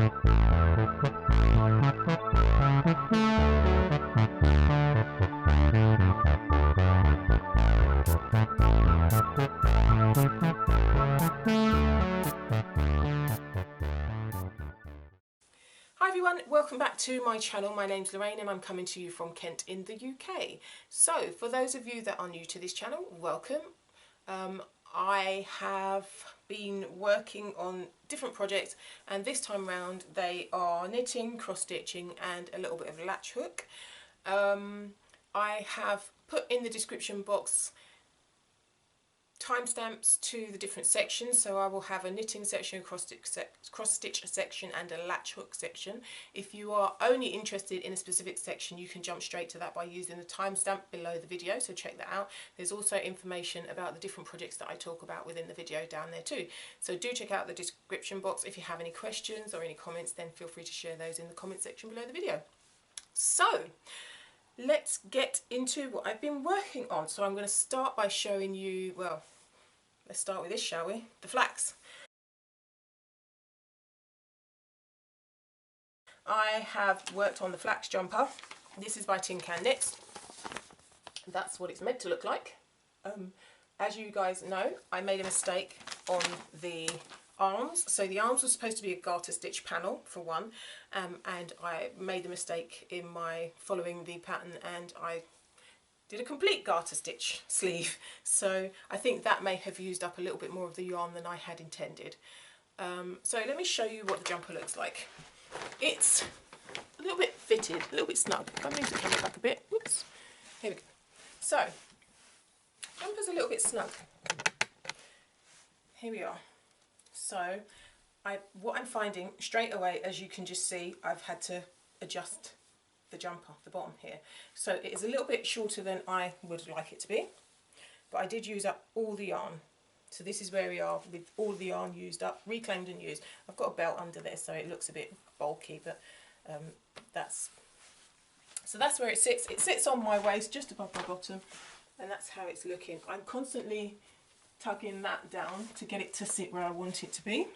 Hi everyone, welcome back to my channel. My name's Lorraine and I'm coming to you from Kent in the UK. So for those of you that are new to this channel, welcome. I have been working on different projects and this time round they are knitting, cross stitching and a little bit of latch hook. I have put in the description box timestamps to the different sections, so I will have a knitting section, a cross stitch section and a latch hook section. If you are only interested in a specific section, you can jump straight to that by using the timestamp below the video, so check that out. There's also information about the different projects that I talk about within the video down there too, so do check out the description box. If you have any questions or any comments, then feel free to share those in the comment section below the video. So let's get into what I've been working on. So I'm going to start by showing you, well, let's start with this, shall we? The flax. I have worked on the flax jumper. This is by TinCanKnits. That's what it's meant to look like. As you guys know, I made a mistake on the arms. So the arms were supposed to be a garter stitch panel for one, and I made the mistake in my following the pattern and I did a complete garter stitch sleeve. So I think that may have used up a little bit more of the yarn than I had intended. So let me show you what the jumper looks like. It's a little bit fitted, a little bit snug. I'm going to come back a bit. Whoops. Here we go. So jumper's a little bit snug. Here we are. So what I'm finding straight away, as you can just see, I've had to adjust the jumper, the bottom here. So it is a little bit shorter than I would like it to be, but I did use up all the yarn. So this is where we are with all the yarn used up, reclaimed and used. I've got a belt under there so it looks a bit bulky, but that's where it sits. It sits on my waist just above my bottom, and that's how it's looking. I'm constantly tugging that down to get it to sit where I want it to be.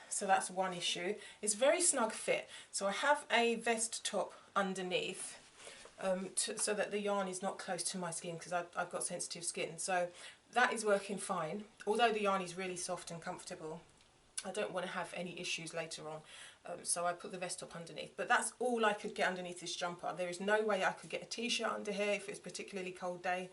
So that's one issue. It's very snug fit. So I have a vest top underneath so that the yarn is not close to my skin, because I've got sensitive skin. So that is working fine. Although the yarn is really soft and comfortable, I don't want to have any issues later on. So I put the vest top underneath. But that's all I could get underneath this jumper. There is no way I could get a t-shirt under here if it's a particularly cold day.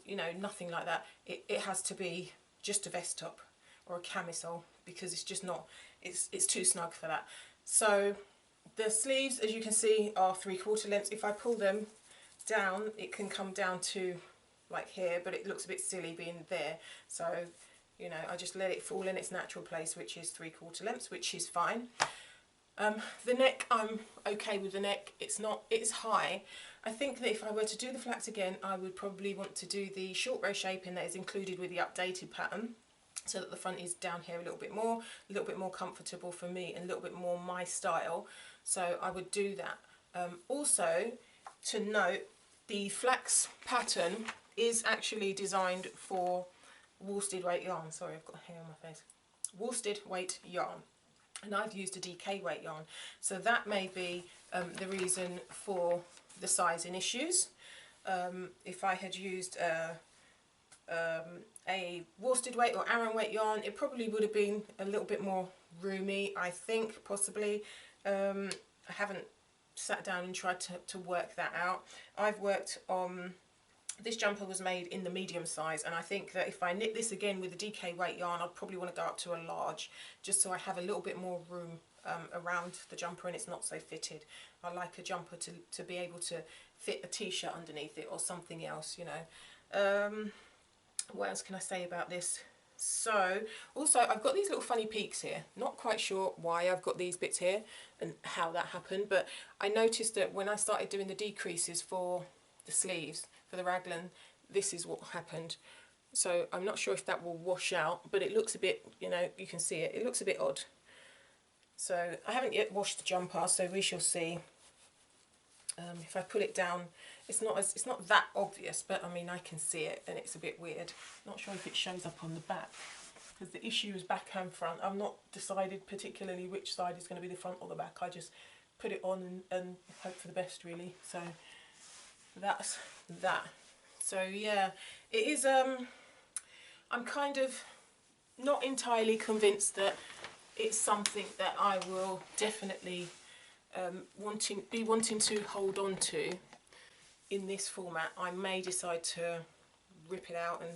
You know, nothing like that. It has to be just a vest top or a camisole, because it's just not, it's too snug for that. So the sleeves, as you can see, are 3/4 lengths. If I pull them down, it can come down to like here, but it looks a bit silly being there. So, you know, I just let it fall in its natural place, which is 3/4 lengths, which is fine. The neck, I'm okay with the neck. It's high. I think that if I were to do the flax again, I would probably want to do the short row shaping that is included with the updated pattern, so that the front is down here a little bit more comfortable for me and a little bit more my style. So I would do that. Also, to note, the flax pattern is actually designed for worsted weight yarn. Sorry, I've got hair on my face. Worsted weight yarn. And I've used a DK weight yarn. So that may be the reason for the sizing issues. If I had used a worsted weight or Aran weight yarn, it probably would have been a little bit more roomy, I think, possibly. I haven't sat down and tried to work that out. I've worked on, this jumper was made in the medium size, and I think that if I knit this again with a DK weight yarn, I'd probably want to go up to a large, just so I have a little bit more room around the jumper and it's not so fitted. I like a jumper to be able to fit a t-shirt underneath it or something else, you know. What else can I say about this? So also I've got these little funny peaks here. Not quite sure why I've got these bits here and how that happened, but I noticed that when I started doing the decreases for the sleeves, for the raglan, this is what happened. So I'm not sure if that will wash out, but it looks a bit, you know, you can see it, it looks a bit odd. So I haven't yet washed the jumper, so we shall see. If I put it down, it's not that obvious, but I mean I can see it and it's a bit weird. Not sure if it shows up on the back. because the issue is back and front. I've not decided particularly which side is going to be the front or the back. I just put it on and hope for the best, really. So that's that. So yeah, it is, I'm kind of not entirely convinced that it's something that I will definitely be wanting to hold on to in this format. I may decide to rip it out and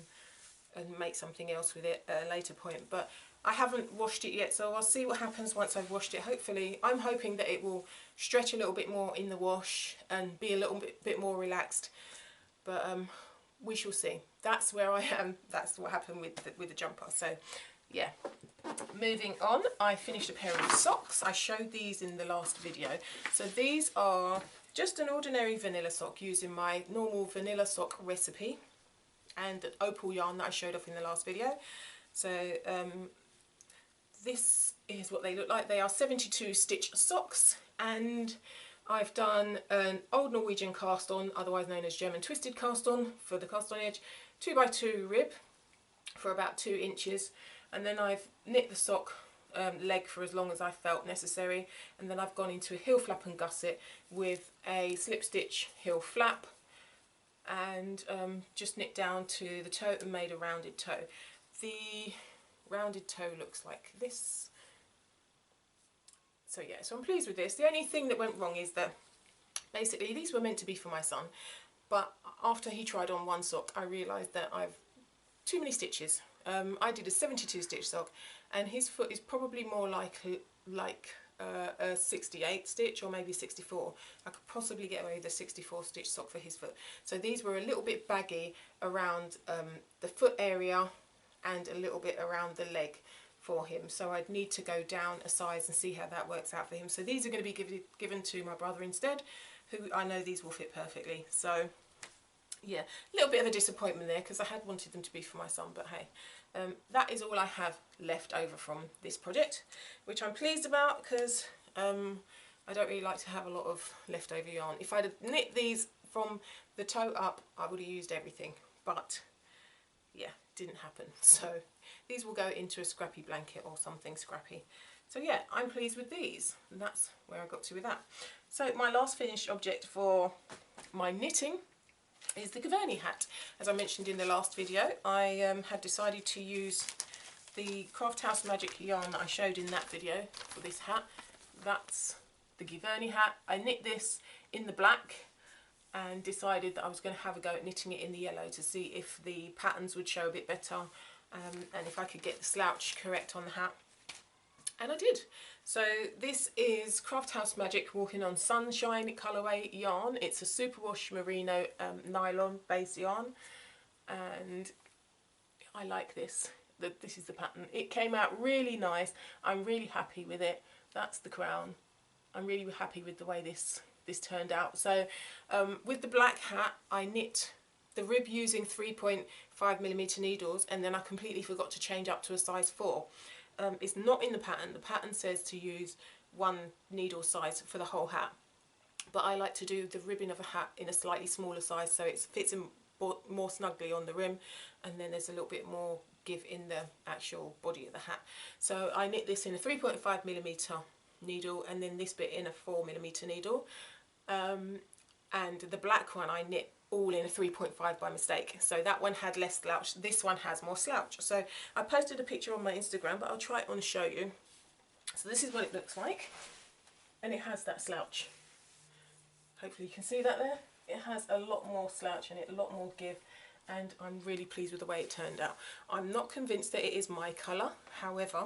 make something else with it at a later point, but I haven't washed it yet, so I'll see what happens once I've washed it. Hopefully, I'm hoping that it will stretch a little bit more in the wash and be a little bit more relaxed, but we shall see. That's where I am. That's what happened with the jumper. So yeah, moving on, I finished a pair of socks. I showed these in the last video. So these are just an ordinary vanilla sock using my normal vanilla sock recipe and an opal yarn that I showed off in the last video. So this is what they look like. They are 72 stitch socks, and I've done an old Norwegian cast on, otherwise known as German twisted cast on, for the cast on edge, 2x2 rib for about 2 inches, and then I've knit the sock leg for as long as I felt necessary, and then I've gone into a heel flap and gusset with a slip stitch heel flap, and just knit down to the toe and made a rounded toe. The rounded toe looks like this. So yeah, so I'm pleased with this. The only thing that went wrong is that basically these were meant to be for my son, but after he tried on one sock I realised that I've too many stitches. I did a 72 stitch sock, and his foot is probably more like a 68 stitch or maybe 64. I could possibly get away with a 64 stitch sock for his foot. So these were a little bit baggy around the foot area and a little bit around the leg for him. So I'd need to go down a size and see how that works out for him. So these are going to be given to my brother instead, who I know these will fit perfectly. So yeah, a little bit of a disappointment there because I had wanted them to be for my son, but hey. That is all I have left over from this project, which I'm pleased about because I don't really like to have a lot of leftover yarn. If I'd have knit these from the toe up, I would have used everything, but yeah, didn't happen. So these will go into a scrappy blanket or something scrappy. So yeah, I'm pleased with these, and that's where I got to with that. So my last finished object for my knitting is the Giverny hat. As I mentioned in the last video, I had decided to use the Craft House Magic yarn that I showed in that video for this hat. That's the Giverny hat. I knit this in the black and decided that I was going to have a go at knitting it in the yellow to see if the patterns would show a bit better and if I could get the slouch correct on the hat. And I did. So this is Craft House Magic Walking on Sunshine colourway yarn. It's a superwash merino nylon base yarn, and I like this. This is the pattern. It came out really nice. I'm really happy with it. That's the crown. I'm really happy with the way this turned out. So with the black hat, I knit the rib using 3.5mm needles, and then I completely forgot to change up to a size 4. It's not in the pattern. The pattern says to use 1 needle size for the whole hat, but I like to do the ribbing of a hat in a slightly smaller size so it fits in more snugly on the rim, and then there's a little bit more give in the actual body of the hat. So I knit this in a 3.5mm needle, and then this bit in a 4mm needle, and the black one I knit all in a 3.5 by mistake, so that one had less slouch. This one has more slouch. So I posted a picture on my Instagram, but I'll try it on and show you. So this is what it looks like, and it has that slouch. Hopefully you can see that there. It has a lot more slouch in it, a lot more give, and I'm really pleased with the way it turned out. I'm not convinced that it is my colour, however,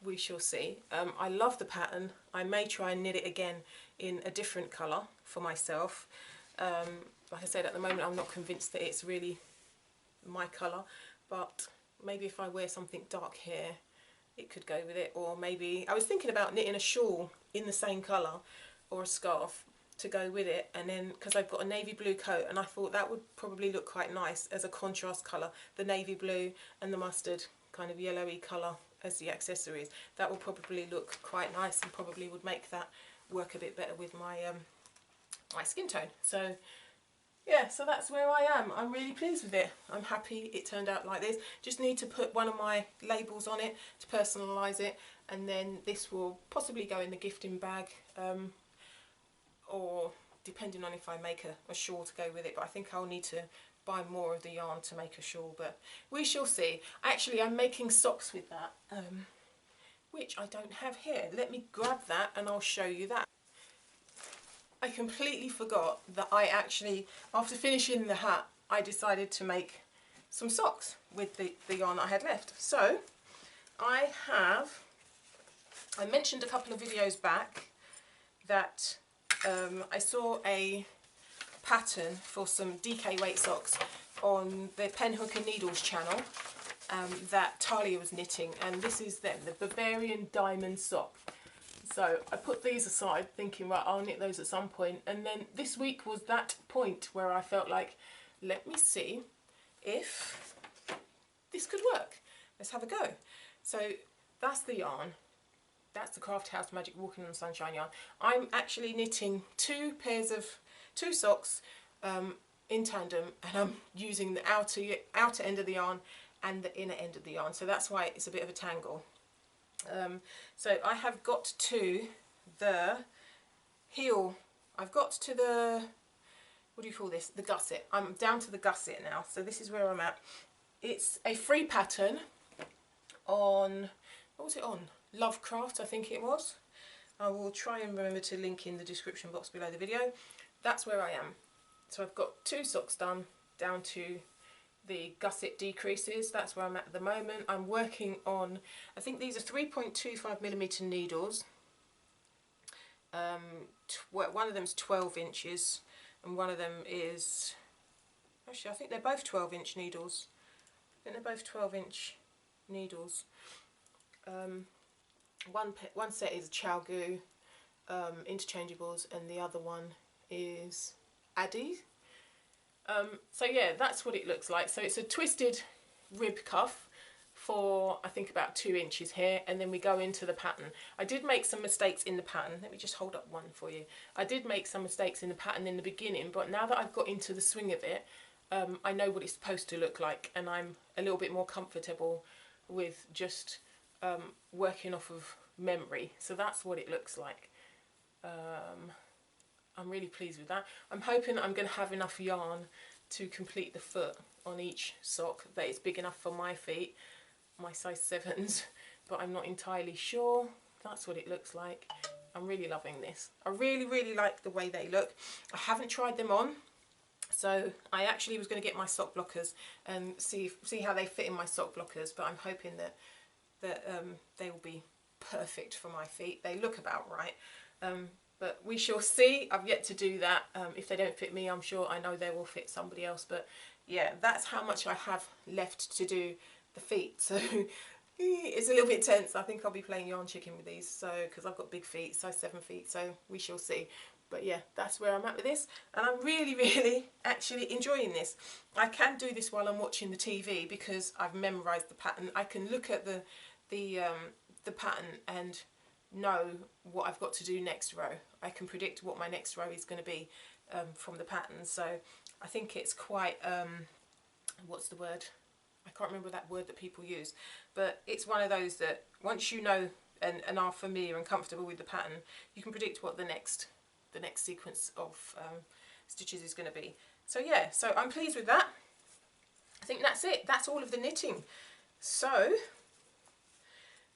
we shall see. I love the pattern. I may try and knit it again in a different colour for myself. Like I said, at the moment I'm not convinced that it's really my colour, but maybe if I wear something dark here it could go with it, or maybe I was thinking about knitting a shawl in the same colour or a scarf to go with it, and then because I've got a navy blue coat and I thought that would probably look quite nice as a contrast colour, the navy blue and the mustard kind of yellowy colour as the accessories. That will probably look quite nice and probably would make that work a bit better with my my skin tone. So yeah, so that's where I am. I'm really pleased with it. I'm happy it turned out like this. Just need to put one of my labels on it to personalise it, and then this will possibly go in the gifting bag, or depending on if I make a shawl to go with it, but I think I'll need to buy more of the yarn to make a shawl, but we shall see. Actually, I'm making socks with that, which I don't have here. Let me grab that and I'll show you that. I completely forgot that I actually, after finishing the hat, I decided to make some socks with the yarn that I had left. So I mentioned a couple of videos back that I saw a pattern for some DK weight socks on the Pen Hook and Needles channel that Talia was knitting, and this is them, the Bavarian diamond sock. So I put these aside thinking, right, I'll knit those at some point, and then this week was that point where I felt like, let me see if this could work. Let's have a go. So that's the yarn. That's the Craft House Magic Walking on Sunshine yarn. I'm actually knitting two socks in tandem, and I'm using the outer end of the yarn and the inner end of the yarn, so that's why it's a bit of a tangle. So I have got to the heel, I've got to the, what do you call this, the gusset. I'm down to the gusset now, so this is where I'm at. It's a free pattern on, what was it on? Lovecraft, I think it was. I will try and remember to link in the description box below the video. That's where I am. So I've got two socks done, down to the gusset decreases. That's where I'm at the moment. I'm working on, I think these are 3.25mm needles. One of them's 12 inches and one of them is, actually I think they're both 12-inch needles. I think they're both 12-inch needles. One set is Chalgu interchangeables, and the other one is Aida. So yeah, that's what it looks like. So it's a twisted rib cuff for I think about 2 inches here, and then we go into the pattern. I did make some mistakes in the pattern. Let me just hold up one for you. I did make some mistakes in the pattern in the beginning, but now that I've got into the swing of it, I know what it's supposed to look like, and I'm a little bit more comfortable with just working off of memory. So that's what it looks like. I'm really pleased with that. I'm hoping I'm going to have enough yarn to complete the foot on each sock that is big enough for my feet, my size 7s, but I'm not entirely sure. That's what it looks like. I'm really loving this. I really like the way they look. I haven't tried them on, so I actually was going to get my sock blockers and see how they fit in my sock blockers, but I'm hoping that they will be perfect for my feet. They look about right, but we shall see. I've yet to do that. If they don't fit me, I'm sure I know they will fit somebody else, but yeah, that's how much I have left to do the feet. So it's a little bit tense. I think I'll be playing yarn chicken with these, so because I've got big feet, size 7 feet, so we shall see. But yeah, that's where I'm at with this, and I'm really actually enjoying this. I can do this while I'm watching the TV because I've memorised the pattern. I can look at the pattern and know what I've got to do next row. I can predict what my next row is going to be from the pattern. So I think it's quite, what's the word? I can't remember that word that people use, but it's one of those that once you know and are familiar and comfortable with the pattern, you can predict what the next sequence of stitches is going to be. So yeah, so I'm pleased with that. I think that's it. That's all of the knitting. So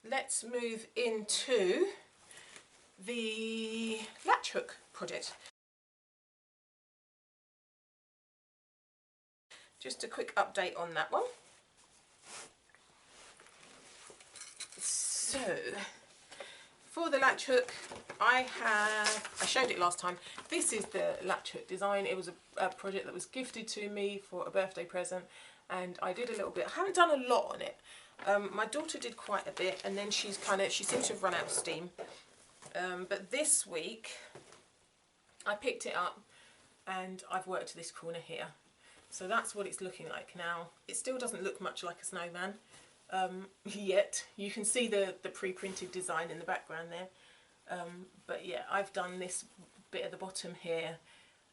let's move into the Latch Hook project. Just a quick update on that one. So for the Latch Hook, I showed it last time. This is the Latch Hook design. It was a project that was gifted to me for a birthday present, and I did a little bit. I haven't done a lot on it. My daughter did quite a bit, and then she seems to have run out of steam. But this week I picked it up and I've worked this corner here. So that's what it's looking like now. It still doesn't look much like a snowman yet. You can see the pre-printed design in the background there. But yeah, I've done this bit at the bottom here,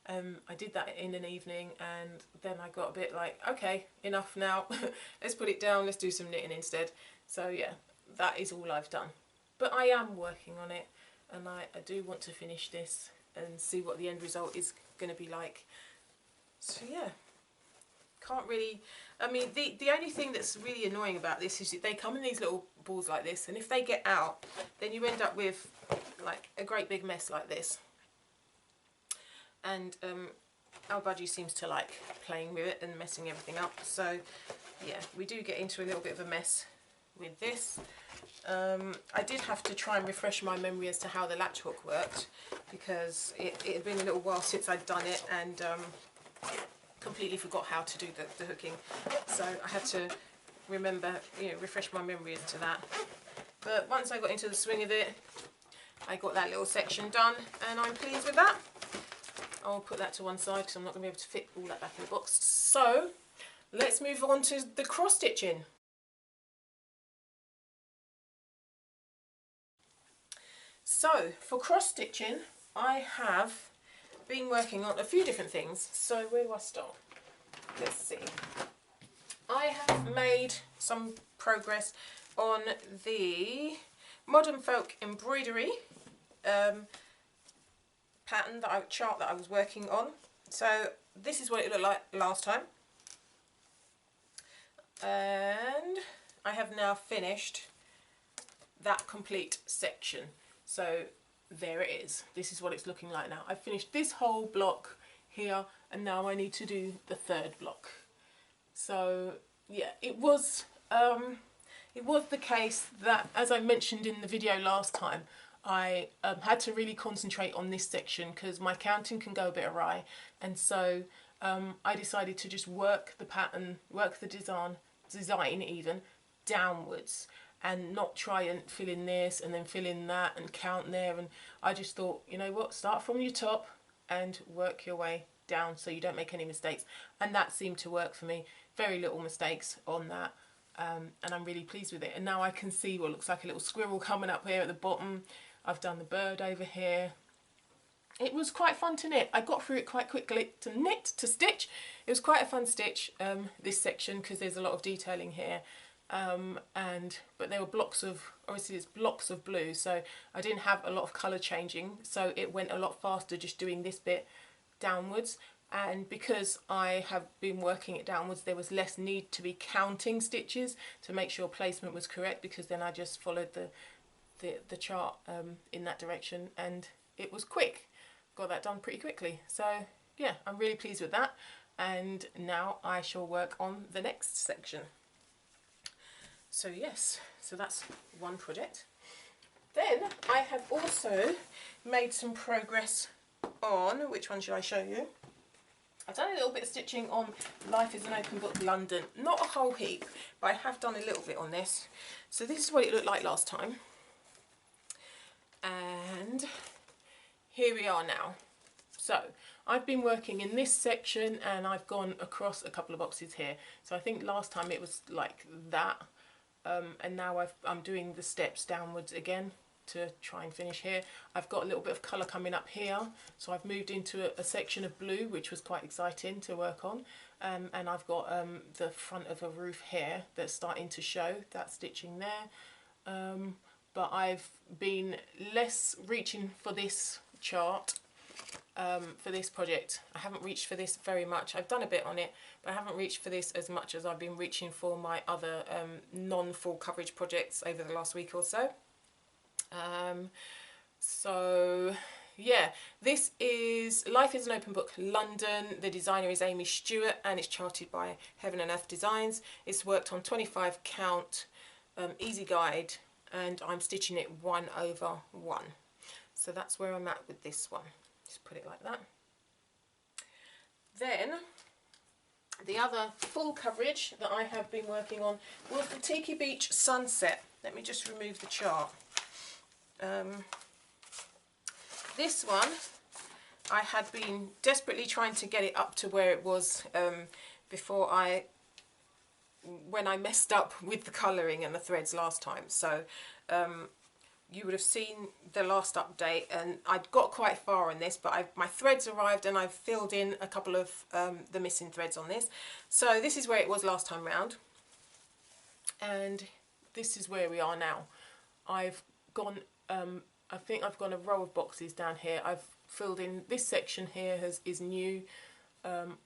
I did that in an evening, and then I got a bit like, okay, enough now. Let's put it down, let's do some knitting instead. So yeah, that is all I've done. But I am working on it, and I do want to finish this and see what the end result is going to be like. So yeah, can't really, I mean, the only thing that's really annoying about this is that they come in these little balls like this, and if they get out, then you end up with like a great big mess like this. And our budgie seems to like playing with it and messing everything up. So yeah, we do get into a little bit of a mess with this. I did have to try and refresh my memory as to how the latch hook worked, because it had been a little while since I'd done it, and completely forgot how to do the hooking. So I had to remember, you know, refresh my memory as to that. But once I got into the swing of it, I got that little section done, and I'm pleased with that. I'll put that to one side because I'm not going to be able to fit all that back in the box. So let's move on to the cross stitching. So for cross stitching, I have been working on a few different things. So where do I start? Let's see. I have made some progress on the Modern Folk Embroidery pattern, chart that I was working on. So this is what it looked like last time. And I have now finished that complete section. So there it is. This is what it's looking like now. I've finished this whole block here, and now I need to do the third block. So yeah, it was the case that, as I mentioned in the video last time, I had to really concentrate on this section because my counting can go a bit awry, and so I decided to just work the pattern, work the design even downwards, and not try and fill in this and then fill in that and count there. And I just thought, you know what, start from your top and work your way down so you don't make any mistakes, and that seemed to work for me. Very little mistakes on that, and I'm really pleased with it. And now I can see what looks like a little squirrel coming up here at the bottom. I've done the bird over here. It was quite fun to knit. I got through it quite quickly to stitch. It was quite a fun stitch, this section, because there's a lot of detailing here. But there were blocks of, obviously it's blocks of blue, so I didn't have a lot of colour changing, so it went a lot faster just doing this bit downwards. And because I have been working it downwards, there was less need to be counting stitches to make sure placement was correct, because then I just followed the chart in that direction, and it was quick. Got that done pretty quickly. So yeah, I'm really pleased with that, and now I shall work on the next section. So yes, so that's one project. Then I have also made some progress on, which one should I show you? I've done a little bit of stitching on Life is an Open Book London. Not a whole heap, but I have done a little bit on this. So this is what it looked like last time. And here we are now. So I've been working in this section, and I've gone across a couple of boxes here. So I think last time it was like that. And now I'm doing the steps downwards again to try and finish here. I've got a little bit of colour coming up here, so I've moved into a section of blue, which was quite exciting to work on. And I've got the front of a roof here that's starting to show that stitching there. But I've been less reaching for this chart for this project. I haven't reached for this very much. I've done a bit on it, but I haven't reached for this as much as I've been reaching for my other non-full coverage projects over the last week or so. So yeah, this is Life is an Open Book London. The designer is Aimee Stewart, and it's charted by Heaven and Earth Designs. It's worked on 25 count, easy guide, and I'm stitching it 1/1. So that's where I'm at with this one. Just put it like that. Then the other full coverage that I have been working on was the Tiki Beach Sunset. Let me just remove the chart. This one, I had been desperately trying to get it up to where it was before when I messed up with the colouring and the threads last time. So you would have seen the last update, and I'd got quite far on this, but my threads arrived and I've filled in a couple of the missing threads on this. So this is where it was last time round, and this is where we are now. I've gone, I think I've gone a row of boxes down here. I've filled in this section here is new.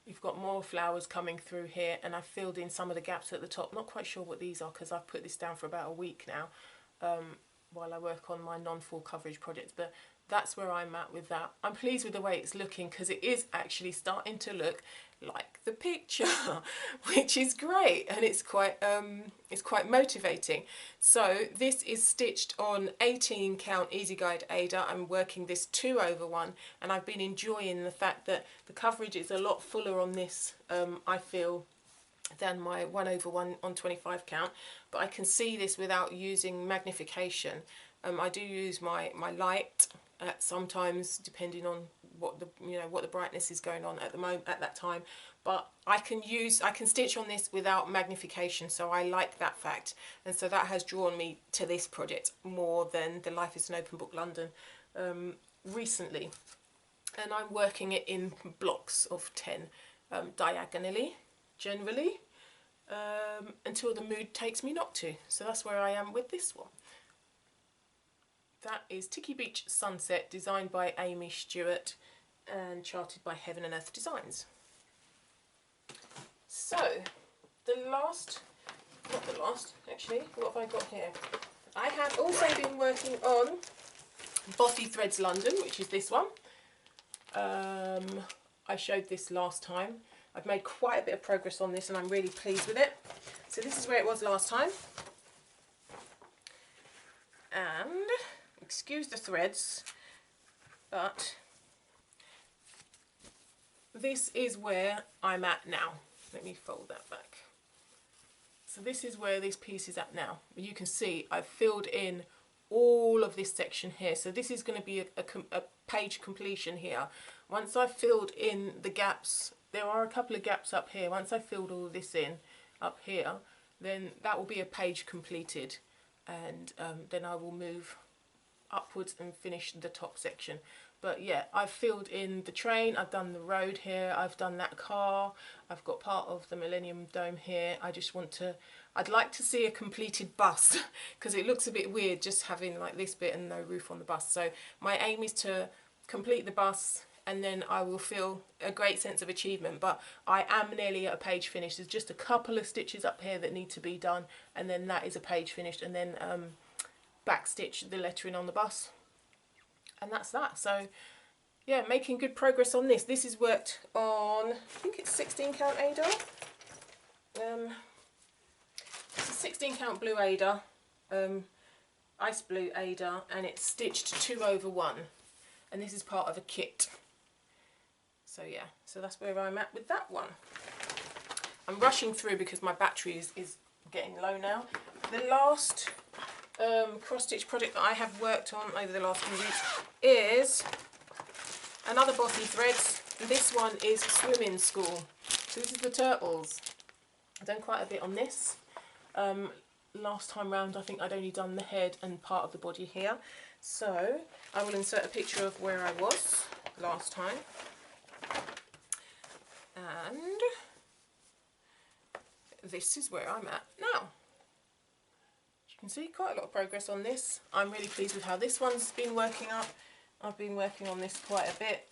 You've got more flowers coming through here, and I've filled in some of the gaps at the top. Not quite sure what these are because I've put this down for about a week now, while I work on my non-full coverage projects, but that's where I'm at with that. I'm pleased with the way it's looking because it is actually starting to look like the picture, which is great, and it's quite motivating. So this is stitched on 18 count Easy Guide Aida. I'm working this 2/1, and I've been enjoying the fact that the coverage is a lot fuller on this, I feel, than my 1/1 on 25 count, but I can see this without using magnification. I do use my light sometimes, depending on what the brightness is going on at the moment at that time, but I can stitch on this without magnification, so I like that fact, and so that has drawn me to this project more than the Life is an Open Book London recently. And I'm working it in blocks of 10 diagonally generally, until the mood takes me not to. So that's where I am with this one. That is Tiki Beach Sunset, designed by Aimee, Stewart, and charted by Heaven and Earth Designs. So, not the last, actually, what have I got here? I have also been working on Bothy Threads London, which is this one. I showed this last time. I've made quite a bit of progress on this and I'm really pleased with it. So this is where it was last time. And, excuse the threads, but this is where I'm at now. Let me fold that back. So this is where this piece is at now. You can see I've filled in all of this section here. So this is going to be a page completion here. Once I've filled in the gaps, there are a couple of gaps up here. Once I've filled all this in up here, then that will be a page completed, and then I will move upwards and finish the top section. But yeah, I've filled in the train, I've done the road here, I've done that car, I've got part of the Millennium Dome here. I'd like to see a completed bus because it looks a bit weird just having like this bit and no roof on the bus. So my aim is to complete the bus, and then I will feel a great sense of achievement. But I am nearly at a page finished. There's just a couple of stitches up here that need to be done, and then that is a page finished, and then back stitch the lettering on the bus, and that's that. So yeah, making good progress on this. This is worked on, I think it's 16 count Aida. It's a 16 count blue Aida, ice blue Aida, and it's stitched 2/1, and this is part of a kit. So yeah, so that's where I'm at with that one. I'm rushing through because my battery is getting low now. The last cross stitch project that I have worked on over the last few weeks is another Bothy Threads. This one is Swimming School. So this is the turtles. I've done quite a bit on this. Last time round I think I'd only done the head and part of the body here. So I will insert a picture of where I was last time. And this is where I'm at now. You can see quite a lot of progress on this. I'm really pleased with how this one's been working up. I've been working on this quite a bit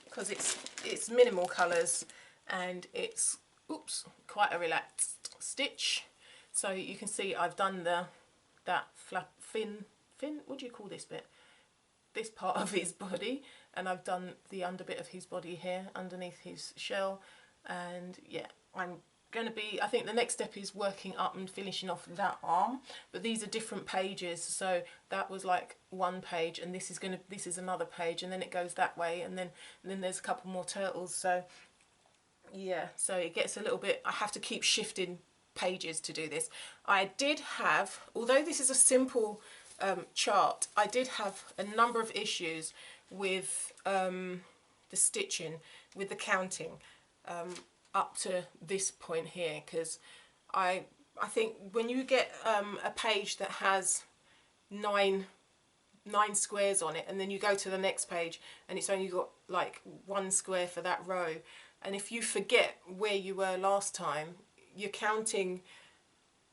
because it's minimal colours and it's quite a relaxed stitch. So you can see I've done that flap fin, what do you call this bit? This part of his body, and I've done the under bit of his body here underneath his shell. And yeah, I'm going to be, I think the next step is working up and finishing off that arm, but these are different pages. So that was like one page, and this is another page, and then it goes that way, and then there's a couple more turtles. So yeah, so it gets a little bit, I have to keep shifting pages to do this. I did have, although this is a simple chart, I did have a number of issues with the stitching, with the counting up to this point here, because I think when you get a page that has nine squares on it, and then you go to the next page and it's only got like 1 square for that row. And if you forget where you were last time, you're counting.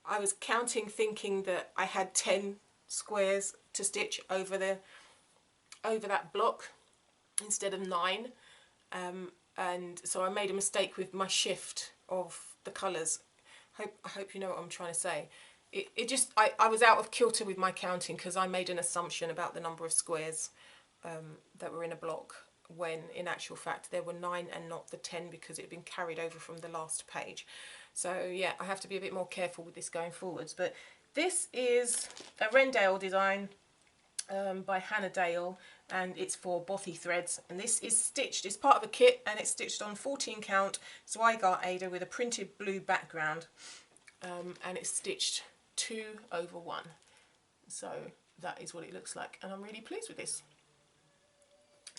I was counting thinking that I had 10 squares to stitch over that block instead of 9, and so I made a mistake with my shift of the colours. I hope you know what I'm trying to say. It just, I was out of kilter with my counting because I made an assumption about the number of squares that were in a block, when in actual fact there were 9 and not the 10, because it had been carried over from the last page. So yeah, I have to be a bit more careful with this going forwards. But this is a Rendale design by Hannah Dale, and it's for Bothy threads, and this is stitched, it's part of a kit, and it's stitched on 14 count Zweigart Aida with a printed blue background, and it's stitched 2/1. So that is what it looks like, and I'm really pleased with this.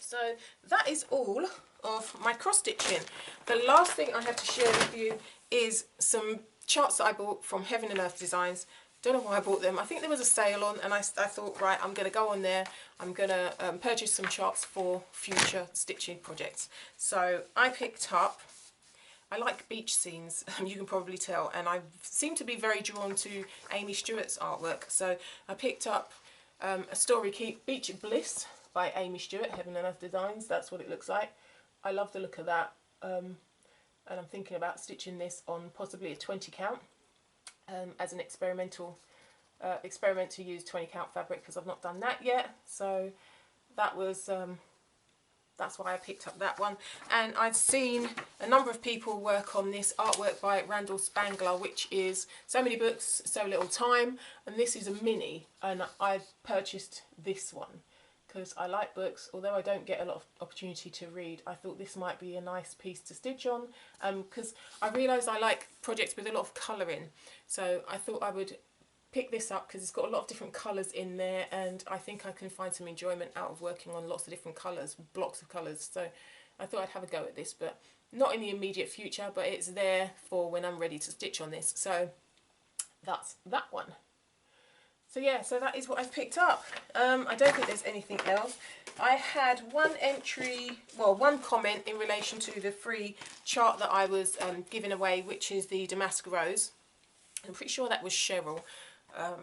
So that is all of my cross stitching. The last thing I have to share with you is some charts that I bought from Heaven and Earth Designs. Don't know why I bought them. I think there was a sale on, and I thought, right, I'm going to go on there. I'm going to purchase some charts for future stitching projects. So I picked up, I like beach scenes, you can probably tell, and I seem to be very drawn to Aimee Stewart's artwork. So I picked up a Story Keep Beach Bliss by Aimee Stewart, Heaven and Earth Designs. That's what it looks like. I love the look of that, and I'm thinking about stitching this on possibly a 20 count. As an experiment to use 20 count fabric, because I've not done that yet. So that was that's why I picked up that one. And I've seen a number of people work on this artwork by Randall Spangler, which is So Many Books, So Little Time, and this is a mini, and I purchased this one because I like books. Although I don't get a lot of opportunity to read, I thought this might be a nice piece to stitch on, because I realised I like projects with a lot of colouring. So I thought I would pick this up because it's got a lot of different colours in there, and I think I can find some enjoyment out of working on lots of different colours, blocks of colours. So I thought I'd have a go at this, but not in the immediate future, but it's there for when I'm ready to stitch on this. So that's that one. So yeah, so that is what I've picked up. I don't think there's anything else. I had one entry, well, one comment in relation to the free chart that I was giving away, which is the Damask Rose. I'm pretty sure that was Cheryl. I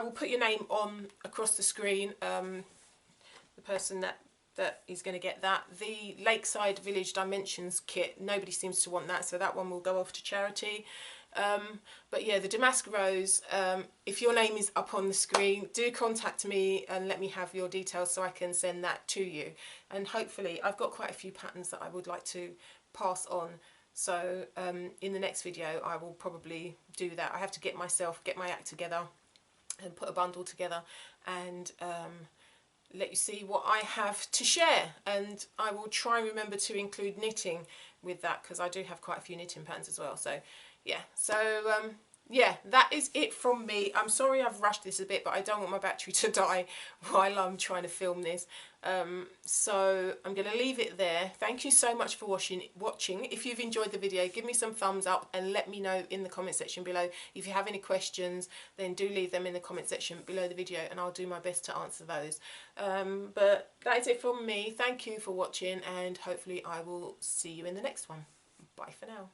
will put your name on across the screen, the person that is going to get that. The Lakeside Village Dimensions kit, nobody seems to want that, so that one will go off to charity. But yeah, the Damask Rose, if your name is up on the screen, do contact me and let me have your details so I can send that to you. And hopefully, I've got quite a few patterns that I would like to pass on. So in the next video I will probably do that. I have to get my act together and put a bundle together and let you see what I have to share. And I will try and remember to include knitting with that, because I do have quite a few knitting patterns as well. So yeah, so yeah, that is it from me. I'm sorry I've rushed this a bit, but I don't want my battery to die while I'm trying to film this. So I'm going to leave it there. Thank you so much for watching. If you've enjoyed the video, give me some thumbs up and let me know in the comment section below. If you have any questions, then do leave them in the comment section below the video and I'll do my best to answer those. But that is it from me. Thank you for watching, and hopefully I will see you in the next one. Bye for now.